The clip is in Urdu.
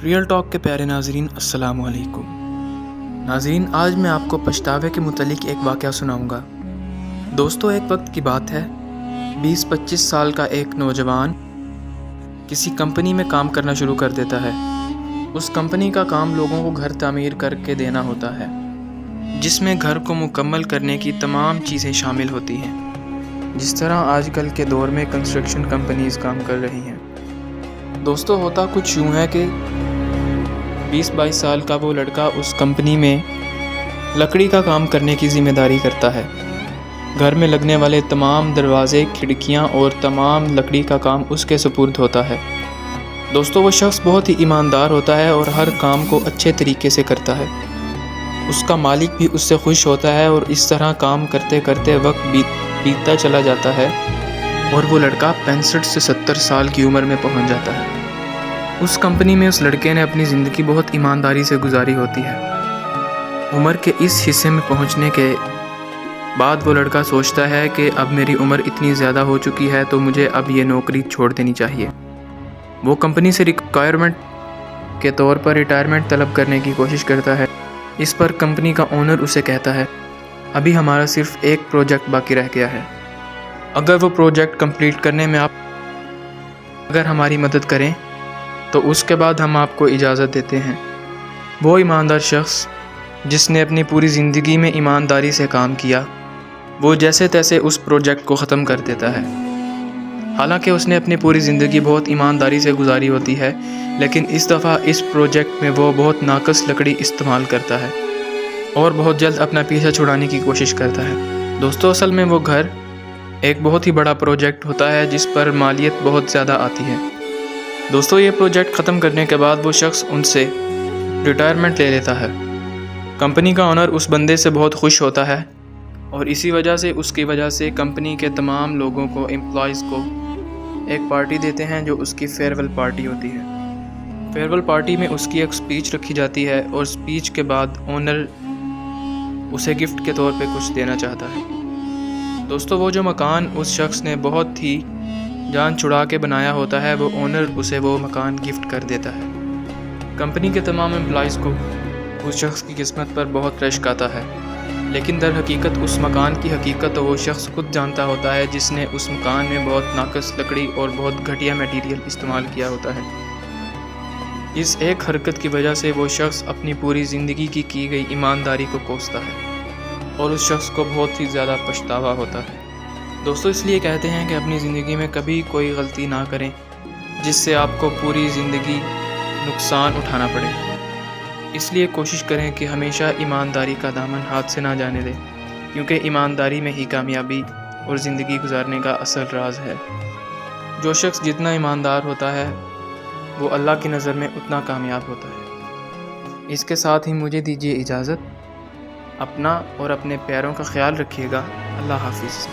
ریئل ٹاک کے پیارے ناظرین، السلام علیکم۔ ناظرین، آج میں آپ کو پچھتاوے کے متعلق ایک واقعہ سناؤں گا۔ دوستو، ایک وقت کی بات ہے، 20-25 سال کا ایک نوجوان کسی کمپنی میں کام کرنا شروع کر دیتا ہے۔ اس کمپنی کا کام لوگوں کو گھر تعمیر کر کے دینا ہوتا ہے، جس میں گھر کو مکمل کرنے کی تمام چیزیں شامل ہوتی ہیں، جس طرح آج کل کے دور میں کنسٹرکشن کمپنیز کام کر رہی ہیں۔ دوستو، ہوتا کچھ یوں ہے کہ 20-22 سال کا وہ لڑکا اس کمپنی میں لکڑی کا کام کرنے کی ذمہ داری کرتا ہے۔ گھر میں لگنے والے تمام دروازے، کھڑکیاں اور تمام لکڑی کا کام اس کے سپرد ہوتا ہے۔ دوستو، وہ شخص بہت ہی ایماندار ہوتا ہے اور ہر کام کو اچھے طریقے سے کرتا ہے۔ اس کا مالک بھی اس سے خوش ہوتا ہے اور اس طرح کام کرتے کرتے وقت بیتتا چلا جاتا ہے اور وہ لڑکا 65 سے 70 سال کی عمر میں پہنچ جاتا ہے۔ اس کمپنی میں اس لڑکے نے اپنی زندگی بہت ایمانداری سے گزاری ہوتی ہے۔ عمر کے اس حصے میں پہنچنے کے بعد وہ لڑکا سوچتا ہے کہ اب میری عمر اتنی زیادہ ہو چکی ہے تو مجھے اب یہ نوکری چھوڑ دینی چاہیے۔ وہ کمپنی سے ریکوائرمنٹ کے طور پر ریٹائرمنٹ طلب کرنے کی کوشش کرتا ہے۔ اس پر کمپنی کا اونر اسے کہتا ہے، ابھی ہمارا صرف ایک پروجیکٹ باقی رہ گیا ہے، اگر وہ پروجیکٹ کمپلیٹ کرنے میں آپ اگر ہماری مدد کریں تو اس کے بعد ہم آپ کو اجازت دیتے ہیں۔ وہ ایماندار شخص جس نے اپنی پوری زندگی میں ایمانداری سے کام کیا، وہ جیسے تیسے اس پروجیکٹ کو ختم کر دیتا ہے۔ حالانکہ اس نے اپنی پوری زندگی بہت ایمانداری سے گزاری ہوتی ہے، لیکن اس دفعہ اس پروجیکٹ میں وہ بہت ناقص لکڑی استعمال کرتا ہے اور بہت جلد اپنا پیچھا چھڑانے کی کوشش کرتا ہے۔ دوستو، اصل میں وہ گھر ایک بہت ہی بڑا پروجیکٹ ہوتا ہے جس پر مالیت بہت زیادہ آتی ہے۔ دوستو، یہ پروجیکٹ ختم کرنے کے بعد وہ شخص ان سے ریٹائرمنٹ لے لیتا ہے۔ کمپنی کا اونر اس بندے سے بہت خوش ہوتا ہے اور اسی وجہ سے اس کی وجہ سے کمپنی کے تمام لوگوں کو، امپلائیز کو ایک پارٹی دیتے ہیں جو اس کی فیئرویل پارٹی ہوتی ہے۔ فیئرویل پارٹی میں اس کی ایک سپیچ رکھی جاتی ہے اور سپیچ کے بعد اونر اسے گفٹ کے طور پہ کچھ دینا چاہتا ہے۔ دوستو، وہ جو مکان اس شخص نے بہت ہی جان چھڑا کے بنایا ہوتا ہے، وہ اونر اسے وہ مکان گفٹ کر دیتا ہے۔ کمپنی کے تمام امپلائیز کو اس شخص کی قسمت پر بہت رشک آتا ہے، لیکن در حقیقت اس مکان کی حقیقت تو وہ شخص خود جانتا ہوتا ہے جس نے اس مکان میں بہت ناقص لکڑی اور بہت گھٹیا میٹیریل استعمال کیا ہوتا ہے۔ اس ایک حرکت کی وجہ سے وہ شخص اپنی پوری زندگی کی گئی ایمانداری کو کوستا ہے اور اس شخص کو بہت ہی زیادہ پچھتاوا ہوتا ہے۔ دوستو، اس لیے کہتے ہیں کہ اپنی زندگی میں کبھی کوئی غلطی نہ کریں جس سے آپ کو پوری زندگی نقصان اٹھانا پڑے۔ اس لیے کوشش کریں کہ ہمیشہ ایمانداری کا دامن ہاتھ سے نہ جانے دیں، کیونکہ ایمانداری میں ہی کامیابی اور زندگی گزارنے کا اصل راز ہے۔ جو شخص جتنا ایماندار ہوتا ہے وہ اللہ کی نظر میں اتنا کامیاب ہوتا ہے۔ اس کے ساتھ ہی مجھے دیجیے اجازت۔ اپنا اور اپنے پیاروں کا خیال رکھیے گا۔ اللہ حافظ۔